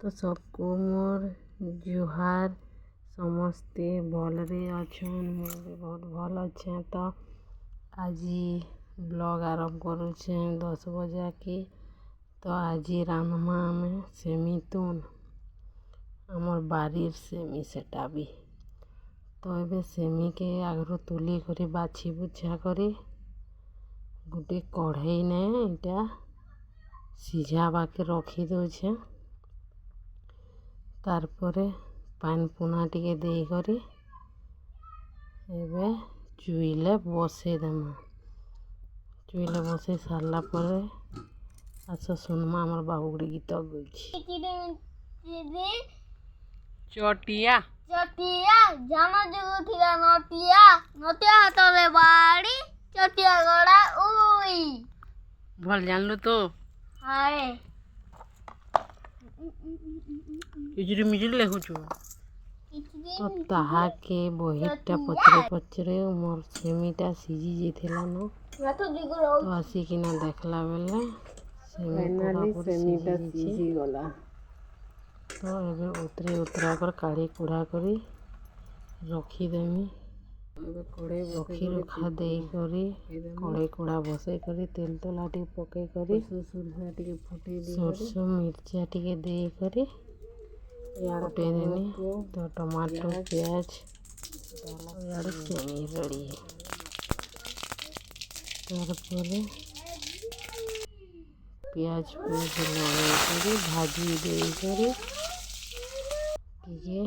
तो सबको मोर जुहार। समस्ते भलरे अछन, मैं भी बहुत भल अच्छे। तो आज ब्लॉग आरंभ करुचे 10 बजे के। तो आज रान्धमा आमे सेमी तुन आमर बारीर सेमी सेटा भी। तो ये सेमी के आगरू तुली करी बाछी बुछा करी गोटे कढ़ई ने इटा सिझावा के रखी दौचे। तारपरे पान पुना टिके देई करी एबे चुईले बसे देमा। चुईले बसे सारला परे आस सुनमा हमर बाबू गुड़ी गीत गईछि। चटिया चटिया जाना जुगु थिला नटिया नटिया हातले बाड़ी चटिया गड़ा उई। भल जानलु तो हाय इजरी मिजरी लेखुछु। तो ताहा के बहिटा पचरे पचरे मोर सेमीटा सिझी जेथिला न। तो आसिकिना देखला बेले सेमीटा सिझी गला। तो एबे उतरे उतरा कर काढ़ी कुढ़ा करी रखी देमी। रखी रुखा देई करी कढ़ई कुढ़ा बसई करी तेल तला टिके पकई करी सरसों मिर्चा टिके देई करी फुटई देनी। तो टमाटो प्याज यार सेमी रेडी है। तारपरे प्याज लगाई करी भाजी देई करी ये